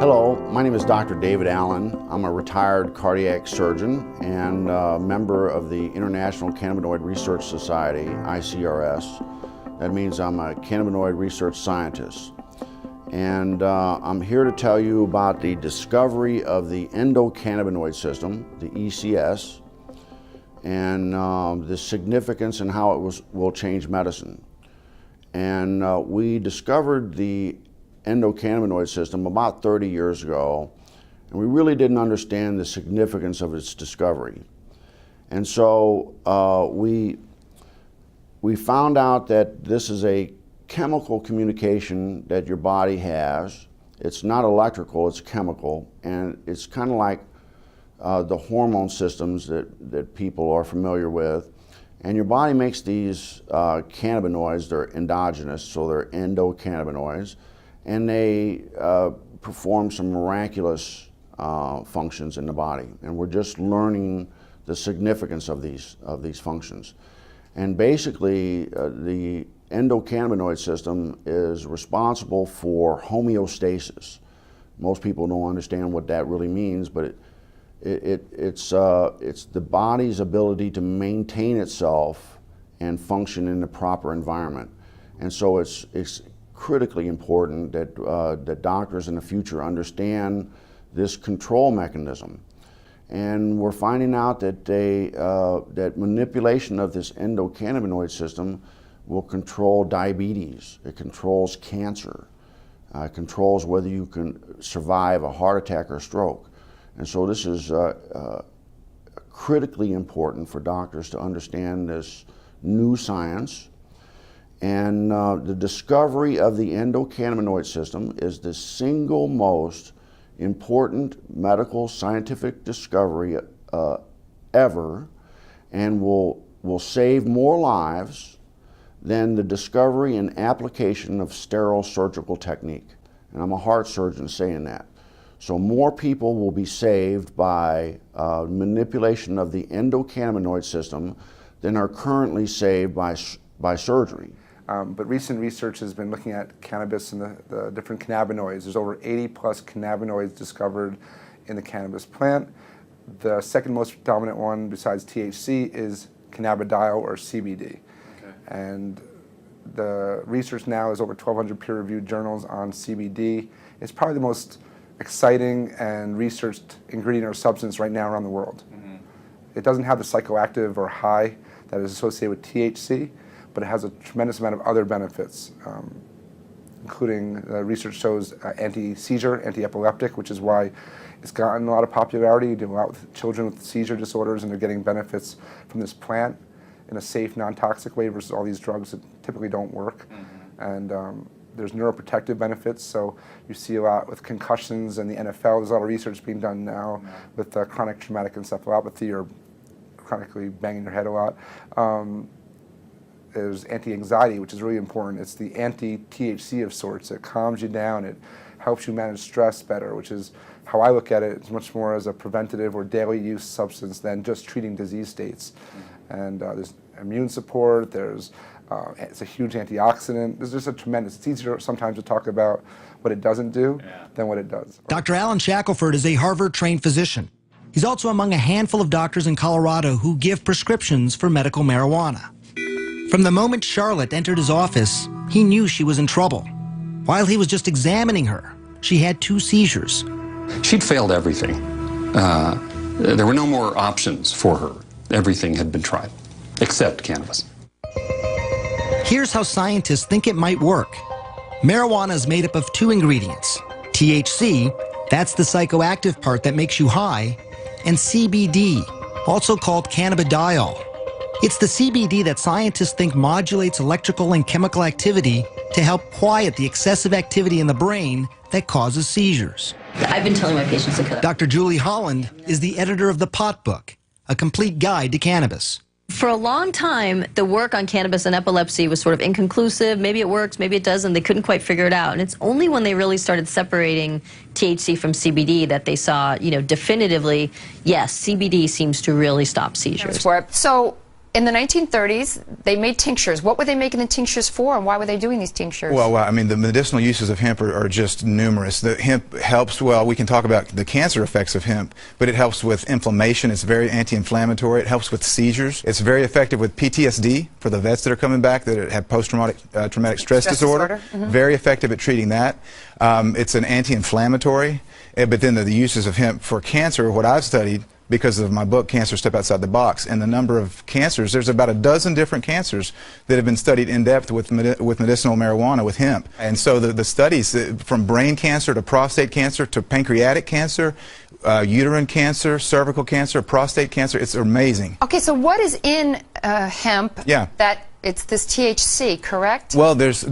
Hello, my name is Dr. David Allen. I'm a retired cardiac surgeon and member of the International Cannabinoid Research Society, ICRS. That means I'm a cannabinoid research scientist. And I'm here to tell you about the discovery of the endocannabinoid system, the ECS, and the significance and how it will change medicine. And we discovered the endocannabinoid system about 30 years ago, and we really didn't understand the significance of its discovery. And so we found out that this is a chemical communication that your body has. It's not electrical, it's chemical, and it's kind of like the hormone systems that people are familiar with. And your body makes these cannabinoids. They're endogenous, so they're endocannabinoids, and they perform some miraculous functions in the body. And we're just learning the significance of these functions. And basically, the endocannabinoid system is responsible for homeostasis. Most people don't understand what that really means, but it's the body's ability to maintain itself and function in the proper environment. And so it's critically important that that doctors in the future understand this control mechanism. And we're finding out that that manipulation of this endocannabinoid system will control diabetes. It controls cancer. It controls whether you can survive a heart attack or stroke. And so this is critically important for doctors to understand this new science. And the discovery of the endocannabinoid system is the single most important medical scientific discovery ever, and will save more lives than the discovery and application of sterile surgical technique. And I'm a heart surgeon saying that. So more people will be saved by manipulation of the endocannabinoid system than are currently saved by surgery. But recent research has been looking at cannabis and the different cannabinoids. There's over 80 plus cannabinoids discovered in the cannabis plant. The second most dominant one besides THC is cannabidiol, or CBD. Okay. And the research now is over 1,200 peer-reviewed journals on CBD. It's probably the most exciting and researched ingredient or substance right now around the world. Mm-hmm. It doesn't have the psychoactive or high that is associated with THC, but it has a tremendous amount of other benefits, including research shows anti-seizure, anti-epileptic, which is why it's gotten a lot of popularity. You do a lot with children with seizure disorders, and they're getting benefits from this plant in a safe, non-toxic way versus all these drugs that typically don't work. Mm-hmm. And there's neuroprotective benefits, so you see a lot with concussions and the NFL. There's a lot of research being done now with chronic traumatic encephalopathy, or chronically banging your head a lot. There's anti-anxiety, which is really important. It's the anti-THC of sorts. It calms you down. It helps you manage stress better, which is how I look at it. It's much more as a preventative or daily use substance than just treating disease states. Mm-hmm. And there's immune support. There's it's a huge antioxidant. There's just a tremendous. It's easier sometimes to talk about what it doesn't do than what it does. Dr. Alan Shackelford is a Harvard-trained physician. He's also among a handful of doctors in Colorado who give prescriptions for medical marijuana. From the moment Charlotte entered his office, he knew she was in trouble. While he was just examining her, she had 2 seizures. She'd failed everything. There were no more options for her. Everything had been tried, except cannabis. Here's how scientists think it might work. Marijuana is made up of 2 ingredients. THC, that's the psychoactive part that makes you high, and CBD, also called cannabidiol. It's the CBD that scientists think modulates electrical and chemical activity to help quiet the excessive activity in the brain that causes seizures. I've been telling my patients to cut. Dr. Julie Holland is the editor of The Pot Book, a complete guide to cannabis. For a long time, the work on cannabis and epilepsy was sort of inconclusive. Maybe it works, maybe it doesn't. They couldn't quite figure it out. And it's only when they really started separating THC from CBD that they saw, definitively, yes, CBD seems to really stop seizures. So in the 1930s, they made tinctures. What were they making the tinctures for, and why were they doing these tinctures? Well, I mean, the medicinal uses of hemp are just numerous. The hemp helps, well, we can talk about the cancer effects of hemp, but it helps with inflammation. It's very anti-inflammatory. It helps with seizures. It's very effective with PTSD for the vets that are coming back that have post-traumatic traumatic stress disorder. Very effective at treating that. It's an anti-inflammatory. But then the uses of hemp for cancer, what I've studied, because of my book, Cancer Step Outside the Box, and the number of cancers, there's about a dozen different cancers that have been studied in depth with medicinal marijuana, with hemp. And so the studies, from brain cancer to prostate cancer to pancreatic cancer, uterine cancer, cervical cancer, prostate cancer, it's amazing. Okay, so what is in hemp that it's this THC, correct? Well, there's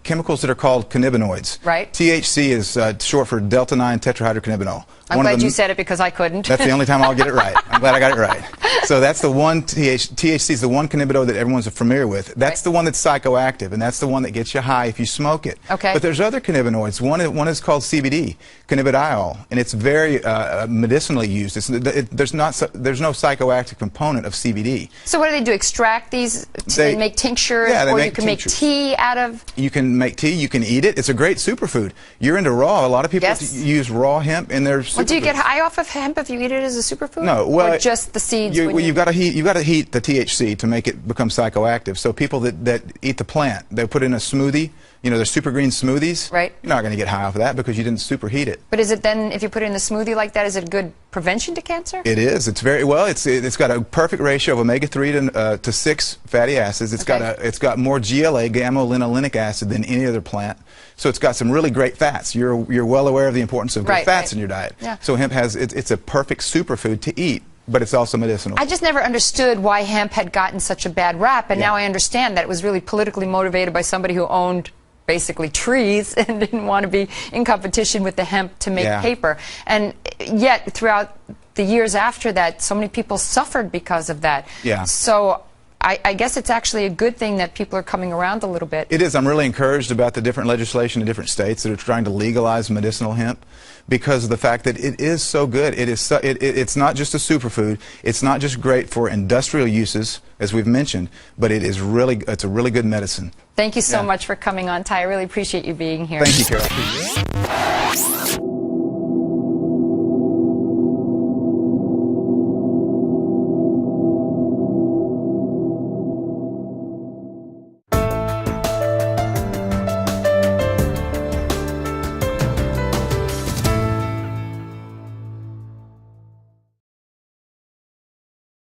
chemicals that are called cannabinoids. Right. THC is short for delta-9 tetrahydrocannabinol. I'm glad you said it because I couldn't. That's the only time I'll get it right. I'm glad I got it right. So that's the one, THC is the one cannabinoid that everyone's familiar with. That's the one that's psychoactive, and that's the one that gets you high if you smoke it. Okay. But there's other cannabinoids. One is called CBD, cannabidiol, and it's very medicinally used. There's no psychoactive component of CBD. So what do? Extract these and make tinctures, or you can make tea out of? You can make tea. You can eat it. It's a great superfood. You're into raw. A lot of people use raw hemp in their superfoods. Well, do you get high off of hemp if you eat it as a superfood? No, well, or just the seeds. You've got to heat the THC to make it become psychoactive. So people that eat the plant, they put it in a smoothie. You know, they're super green smoothies. Right. You're not going to get high off of that because you didn't superheat it. But is it then, if you put it in a smoothie like that, is it good prevention to cancer? It is. It's very well. It's got a perfect ratio of omega-3 to 6 fatty acids. It's got more GLA, gamma-linolenic acid, than any other plant. So it's got some really great fats. You're well aware of the importance of good fats in your diet. Yeah. So hemp it's a perfect superfood to eat. But it's also medicinal. I just never understood why hemp had gotten such a bad rap, and now I understand that it was really politically motivated by somebody who owned basically trees and didn't want to be in competition with the hemp to make paper. And yet, throughout the years after that, so many people suffered because of that. Yeah. So I guess it's actually a good thing that people are coming around a little bit. It is. I'm really encouraged about the different legislation in different states that are trying to legalize medicinal hemp, because of the fact that it is so good. It's not just a superfood. It's not just great for industrial uses, as we've mentioned, but it's a really good medicine. Thank you so much for coming on, Ty. I really appreciate you being here. Thank you, Carol.